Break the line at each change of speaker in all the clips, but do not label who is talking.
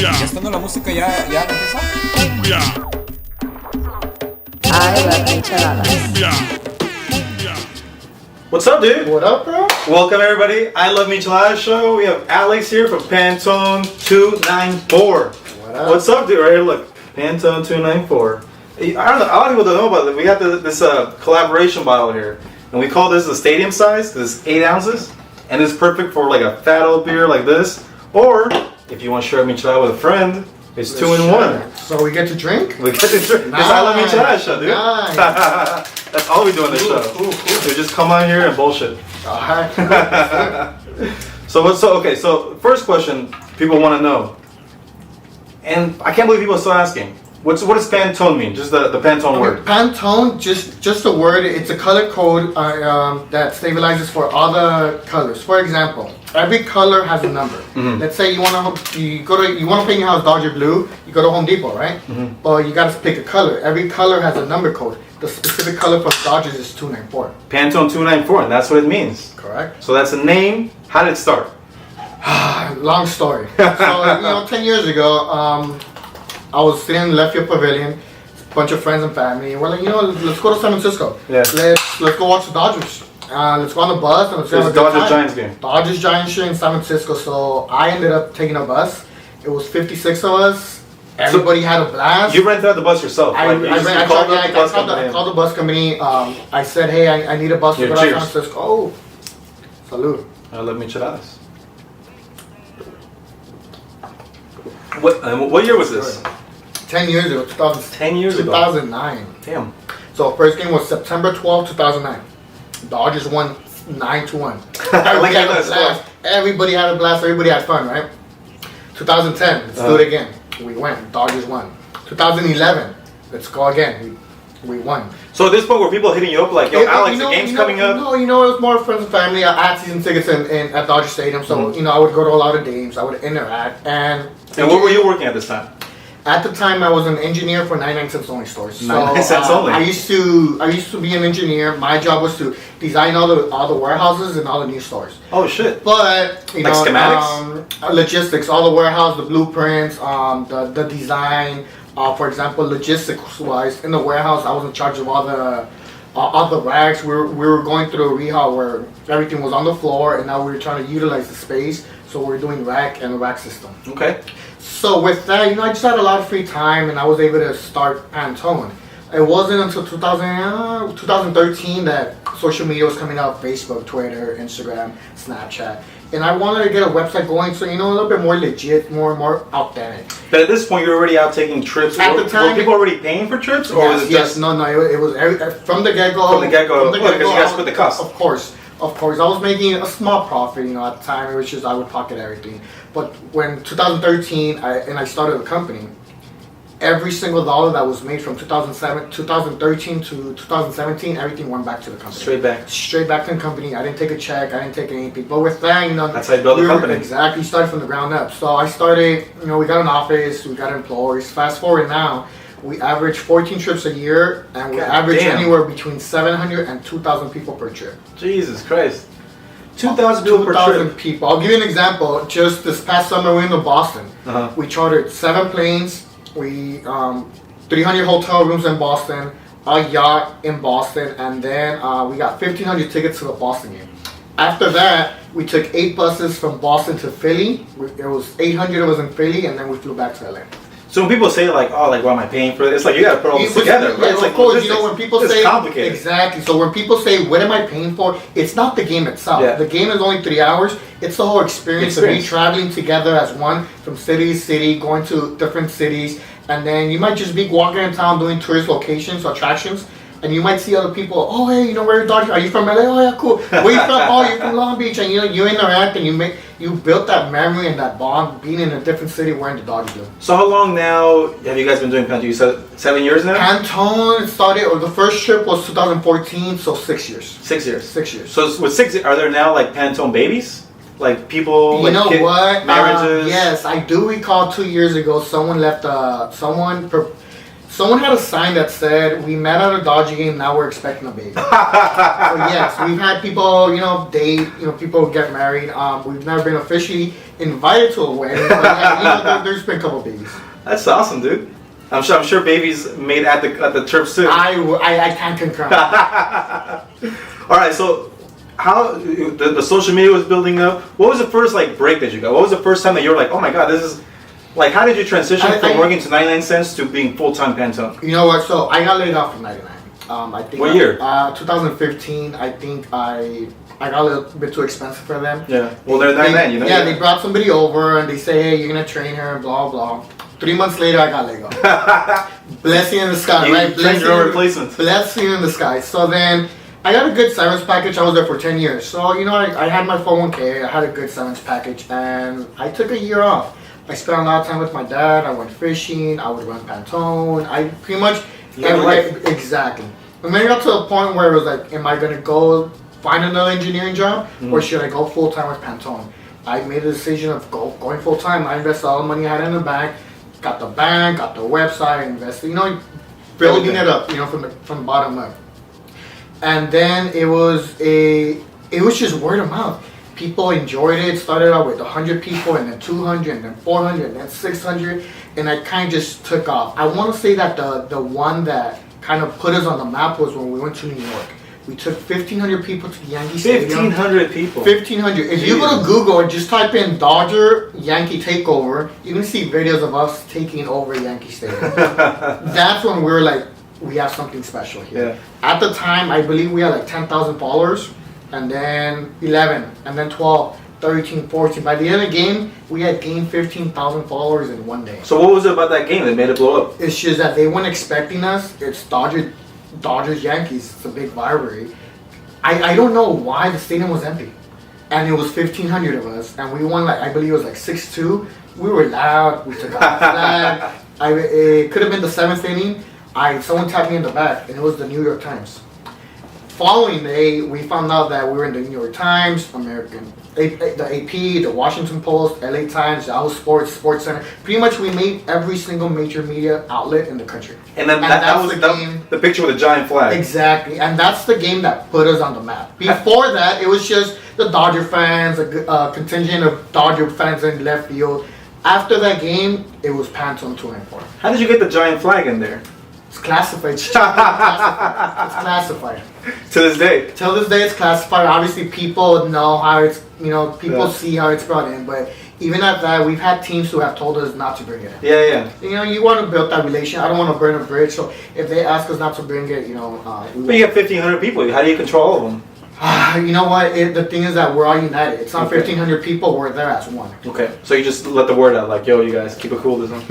¿Ya estando la música ya empieza?
I Love Micheladas.
What's up, dude?
What up, bro?
Welcome, everybody. I Love Micheladas show. We have Alex here from Pantone 294.
What up?
What's up, dude? Right here, look. Pantone 294. I don't know. A lot of people don't know about it. We got this collaboration bottle here. And we call this the stadium size because it's 8 ounces. And it's perfect for like a fat old beer like this. Or if you want to share a michelada with a friend, it's 2 in 1.
So we get to drink?
We get to drink. It's I Love Micheladas show, dude.
Nice.
That's all we do on this show. We just come on here and bullshit.
Alright.
So first question people want to know, and I can't believe people are still asking. What does Pantone mean? Just the Pantone word.
Pantone, just a word. It's a color code that stabilizes for all the colors. For example, every color has a number.
Mm-hmm.
Let's say you want to paint your house Dodger blue. You go to Home Depot, right?
Mm-hmm.
Well, you got to pick a color. Every color has a number code. The specific color for Dodgers is 294.
Pantone 294, and that's what it means.
Correct.
So that's a name. How did it start?
Long story. So 10 years ago, I was sitting in left field pavilion, a bunch of friends and family. We're like, let's go to San Francisco.
Yeah.
Let's go watch the Dodgers. Let's go on the bus and let's have a good
Dodgers
time.
Giants game.
Dodgers Giants shit in San Francisco. So I ended up taking a bus. It was 56 of us. Everybody had a blast.
You rented out the bus yourself.
I called the bus company. I said, hey, I need a bus to go to San Francisco. Oh, salud.
I Love Micheladas. What year was this?
10 years ago,
10 years ago.
2009.
Damn.
So first game was September 12, 2009. Dodgers won 9-1. Everybody had a blast. Everybody had a blast. Everybody had fun, right? 2010, let's do it again. We went. Dodgers won. 2011, let's go again. We won.
So at this point, were people hitting you up like, yo, Alex, the game's coming up?
No, it was more friends and family. I had season tickets at Dodger Stadium, so I would go to a lot of games. I would interact. And
what were you working at this time?
At the time, I was an engineer for 99 cents only stores.
99 cents only.
I used to be an engineer. My job was to design all the warehouses and all the new stores.
Oh shit!
But
schematics,
logistics, all the warehouse, the blueprints, the design. For example, logistics-wise, in the warehouse, I was in charge of all the racks. We were going through a rehaul where everything was on the floor, and now we were trying to utilize the space. So we're doing rack and the rack system.
Okay.
So with that, I just had a lot of free time, and I was able to start Pantone. It wasn't until 2013 that social media was coming out: Facebook, Twitter, Instagram, Snapchat. And I wanted to get a website going, so a little bit more legit, more authentic.
But at this point, you're already out taking trips.
At the time,
were people already paying for trips, or was it just
no? It was from the get-go.
From the get-go, because you guys split the cost.
Of course. I was making a small profit, at the time, which is I would pocket everything. But when 2013, I started a company, every single dollar that was made from 2013 to 2017, everything went back to the company. Straight back to the company. I didn't take a check. I didn't take anything. But with that,
that's how you build a company.
Exactly. You started from the ground up. So I started, we got an office, we got employees. Fast forward now, we average 14 trips a year, and we average anywhere between 700 and 2,000 people per trip.
Jesus Christ. 2,000 people per trip.
2,000 people. I'll give you an example. Just this past summer, we went to Boston. We chartered 7 planes. We 300 hotel rooms in Boston, a yacht in Boston, and then we got 1,500 tickets to the Boston game. After that, we took 8 buses from Boston to Philly. It was 800 of us in Philly, and then we flew back to LA.
So when people say like, oh, like, why am I paying for it? It's like you got to put all this together, right? It's
of course, when people say
complicated.
Exactly. So when people say, what am I paying for? It's not the game itself.
Yeah.
The game is only 3 hours. It's the whole experience of me traveling together as one from city to city, going to different cities, and then you might just be walking in town doing tourist locations, attractions. And you might see other people, oh, hey, where are you Dodgers? Are you from LA? Oh, yeah, cool. Where you from? Oh, you're from Long Beach. And you interact and you built that memory and that bond being in a different city wearing the Dodgers blue.
So how long now have you guys been doing Pantone? You said 7 years now?
Pantone started, or the first trip was 2014, so 6 years.
6 years.
6 years.
So with 6, are there now like Pantone babies? Like people,
what?
Marriages?
Yes, I do recall 2 years ago someone left, Someone had a sign that said, "We met at a Dodger game. Now we're expecting a baby." So yes, we've had people, date. People get married. We've never been officially invited to a wedding, but there's been a couple babies.
That's awesome, dude. I'm sure babies made at the trips too.
I can't concur.
All right, so how the social media was building up. What was the first break that you got? What was the first time that you were like, oh my god, this is how did you transition from working to 99 cents to being full-time Pantone?
You know what? So I got laid off from 99. I think
what year?
2015. I think I got a little bit too expensive for them.
Yeah. Well, they're 99,
Yeah, they brought somebody over and they say, hey, you're gonna train her, blah blah. 3 months later, I got laid off. Blessing in the sky, right? Blessing in the sky. So then I got a good severance package. I was there for 10 years. So, I had my 401k. I had a good severance package. And I took a year off. I spent a lot of time with my dad. I went fishing. I would run Pantone. I pretty much... Exactly. And then I got to a point where it was like, am I going to go find another engineering job? Or should I go full-time with Pantone? I made a decision of going full-time. I invested all the money I had in the bank. Got the bank, got the website, invested, building it up, from the bottom up. And then it was just word of mouth. People enjoyed it. Started out with 100 people, and then 200, and then 400, and then 600, and I kind of just took off. I want to say that the one that kind of put us on the map was when we went to New York. We took 1,500 people to the Yankee Stadium.
1,500 people.
1,500. If you go to Google and just type in Dodger Yankee takeover, you can see videos of us taking over Yankee Stadium. That's when we were like, we have something special here.
Yeah.
At the time, I believe we had 10,000 followers, and then 11, and then 12, 13, 14. By the end of the game, we had gained 15,000 followers in one day.
So what was it about that game that made it blow up?
It's just that they weren't expecting us. It's Dodgers Yankees. It's a big rivalry. I don't know why the stadium was empty, and it was 1,500 of us, and we won I believe it was 6-2. We were loud. We took out the flag. It could have been the 7th inning. Someone tapped me in the back, and it was the New York Times. Following day, we found out that we were in the New York Times, the AP, the Washington Post, LA Times, Yahoo Sports, Sports Center. Pretty much, we made every single major media outlet in the country.
And then that was the picture with the giant flag.
Exactly, and that's the game that put us on the map. Before that, it was just the Dodger fans, a contingent of Dodger fans in left field. After that game, it was Pantone 294.
How did you get the giant flag in there?
It's classified. It's classified.
To this day.
Till this day, it's classified. Obviously, people know how it's, people see how it's brought in. But even at that, we've had teams who have told us not to bring it in.
Yeah.
You want to build that relation. I don't want to burn a bridge. So if they ask us not to bring it,
But you have 1,500 people. How do you control all of them?
You know what? The thing is that we're all united. It's not 1,500 people. We're there as one.
Okay. So you just let the word out, yo, you guys, keep it cool this one.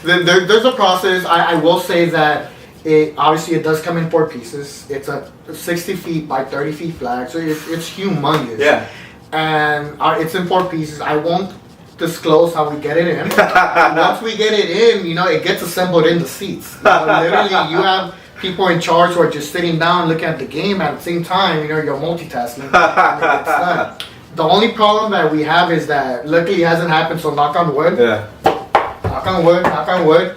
There's a process. I will say that it does come in 4 pieces. It's a 60 feet by 30 feet flag, so it's humongous.
Yeah.
And it's in 4 pieces. I won't disclose how we get it in. Once we get it in, it gets assembled in the seats. Literally, you have people in charge who are just sitting down looking at the game at the same time. You're multitasking. The only problem that we have is that luckily it hasn't happened, so knock on wood.
Yeah.
Knock on wood, knock on wood.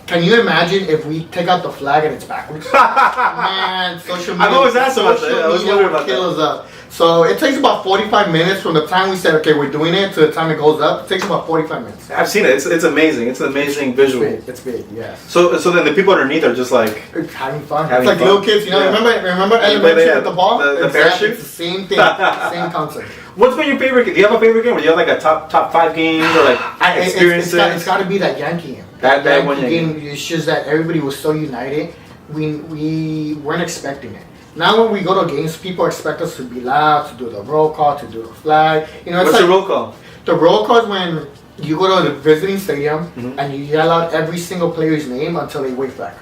Can you imagine if we take out the flag and it's backwards? Man, social media.
I've always asked about that. I was wondering about
kill us up. So it takes about 45 minutes from the time we said, okay, we're doing it, to the time it goes up. It takes about 45 minutes.
I've seen it. It's amazing. It's an amazing visual.
It's big, yes.
So then the people underneath are just
having fun. It's like little kids, remember elementary with the ball?
The parachute?
It's the same thing, same concept.
What's been your favorite game? Do you have a favorite game? Or do you have a top 5 games or experiences?
It's got to be that Yankee game.
That one
game. It's just that everybody was so united. We weren't expecting it. Now when we go to games, people expect us to be loud, to do the roll call, to do the flag.
What's the roll call?
The roll call is when you go to the visiting stadium and you yell out every single player's name until they wave back.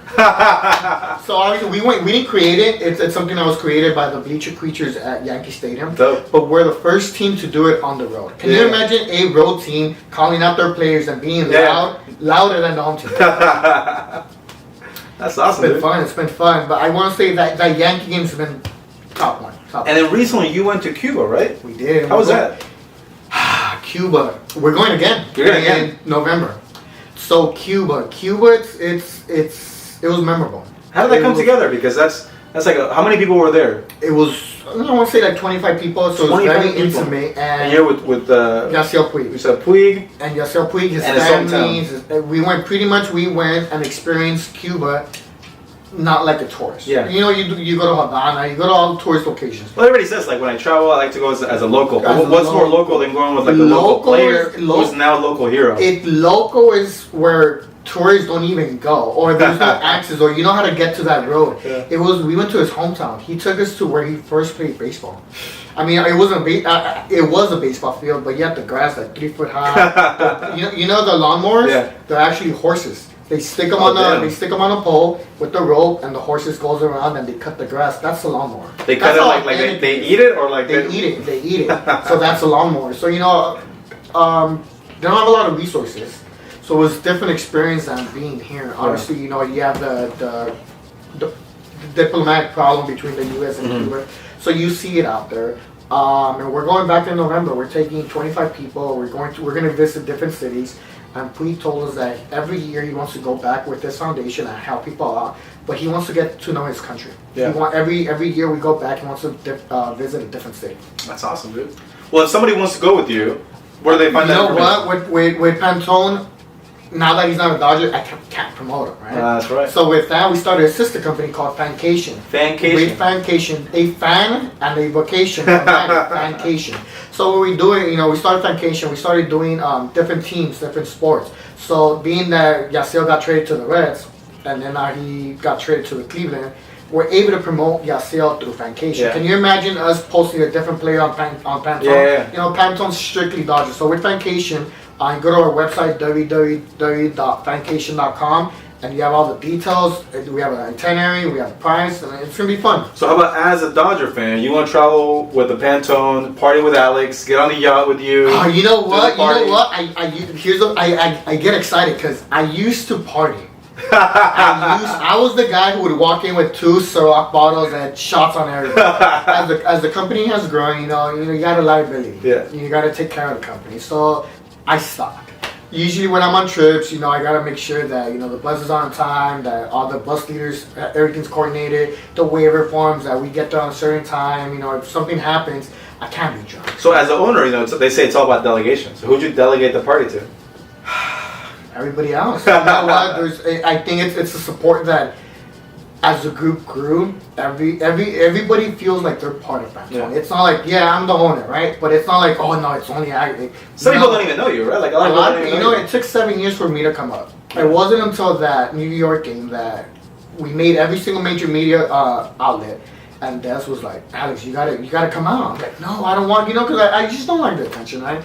So obviously we didn't create it. It's something that was created by the bleacher creatures at Yankee Stadium.
Dope.
But we're the first team to do it on the road. Can you imagine a road team calling out their players and being louder than the home team?
That's awesome.
It's been fun. But I want to say that Yankee game's been top one.
And then recently you went to Cuba, right?
We did.
How was that?
Cuba. We're going again.
You're going again?
In November. So Cuba, it was memorable.
How did that come together? Because that's like how many people were there?
It was, I want to say like 25 people, so it was very
people.
intimate.
And you're with
Yaciel Puig.
You said Puig.
And Yaciel Puig, his
and
family. We went and experienced Cuba, not like a tourist.
Yeah.
You know, you go to Havana, you go to all the tourist locations.
Well, everybody says like when I travel, I like to go as a local. But what's more local than going with like a local player who's now a local hero?
Local is where tourists don't even go, or there's no access, or you know how to get to that road.
Yeah.
We went to his hometown. He took us to where he first played baseball. I mean, it wasn't it was a baseball field, but you had the grass like 3 foot high. you know the lawnmowers?
Yeah.
They're actually horses. They stick them on a pole with the rope, and the horses goes around and they cut the grass. That's the lawnmower.
They cut it like they eat it, or like
they eat it. They eat it. So that's a lawnmower. So they don't have a lot of resources. So it was a different experience than being here. Obviously, you have the diplomatic problem between the U.S. and Cuba. So you see it out there. And we're going back in November. We're taking 25 people. We're going to visit different cities. And Puig told us that every year he wants to go back with this foundation and help people out. But he wants to get to know his country. Yeah. Every year we go back, he wants to visit a different city.
That's awesome, dude. Well, if somebody wants to go with you, where do they find that information?
You know what? With Pantone, now that he's not a Dodger, I can't promote him, right?
That's right.
So with that, we started a sister company called Fancation.
Fancation.
Fancation. A fan and a vocation. Fancation. So what we doing, we started Fancation. We started doing different teams, different sports. So being that Yaciel got traded to the Reds, and then he got traded to the Cleveland, we're able to promote Yaciel through Fancation. Yeah. Can you imagine us posting a different player on Pantone?
Yeah.
Pantone's strictly Dodger. So with Fancation, go to our website, www.fancation.com, and you have all the details. We have an itinerary, we have the price, and it's going to be fun.
So how about as a Dodger fan, you want to travel with the Pantone, party with Alex, get on the yacht with you?
You know what? I get excited because I used to party. I was the guy who would walk in with 2 Ciroc bottles and shots on everything. As the company has grown, you got a liability. Yeah. You got to take care of the company. So I stopped. Usually when I'm on trips, I got to make sure that, the bus is on time, that all the bus leaders, everything's coordinated, the waiver forms, that we get there on a certain time. If something happens, I can't be drunk.
So as an owner, they say it's all about delegation. So who'd you delegate the party to?
Everybody else. You know what? I think it's a support that, as the group grew, everybody feels like they're part of Pantone. Yeah. It's not like, I'm the owner, right? But it's not like, oh no, it's only I.
Some people don't even know you, right? Like a lot of people.
It took 7 years for me to come up. It wasn't until that New York game that we made every single major media outlet, and Des was like, Alex, you gotta come out. I'm like, no, I don't want, because I just don't like the attention, right?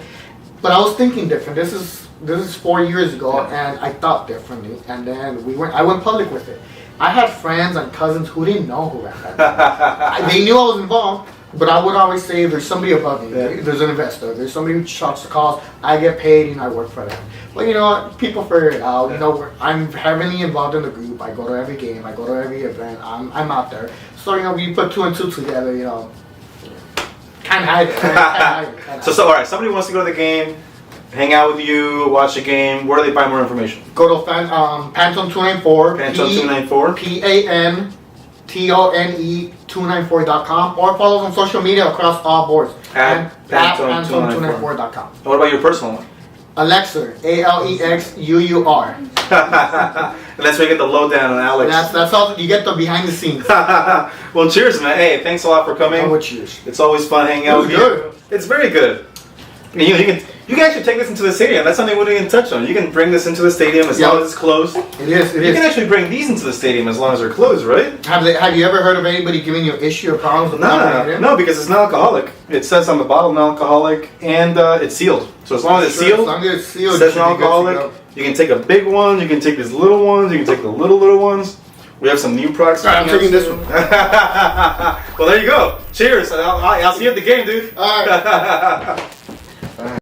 But I was thinking different. This is 4 years ago, and I thought differently. And then I went public with it. I had friends and cousins who didn't know who ran that. They knew I was involved, but I would always say there's somebody above me. Yeah. There's an investor. There's somebody who shots the calls. I get paid and I work for them. But you know what? People figure it out. Yeah. I'm heavily involved in the group. I go to every game. I go to every event. I'm out there. So we put 2 and 2 together. Can't hide it.
So all right. Somebody wants to go to the game, hang out with you, watch the game. Where do they find more information?
Go to Pantone 294.
Pantone 294.
PANTONE294.com, or follow us on social media across all boards.
At
Pantone294.com.
What about your personal one?
Alexur, ALEXUUR.
And that's where you get the lowdown on Alex.
That's all. You get the behind the scenes.
Well, cheers, man. Hey, thanks a lot for coming.
Oh, cheers.
It's always fun hanging out with you. It's very good. You can actually take this into the stadium. That's something we didn't even touch on. You can bring this into the stadium as long as it's closed.
It is.
You can actually bring these into the stadium as long as they're closed, right?
Have you ever heard of anybody giving you issue or problems with
No, because it's non-alcoholic. It says on the bottle non-alcoholic, and it's sealed. So as long as it's sealed, it says non-alcoholic. You can take a big one. You can take these little ones. You can take the little ones. We have some new products.
I'm taking this one.
Well, there you go. Cheers. I'll see you at the game, dude.
All right.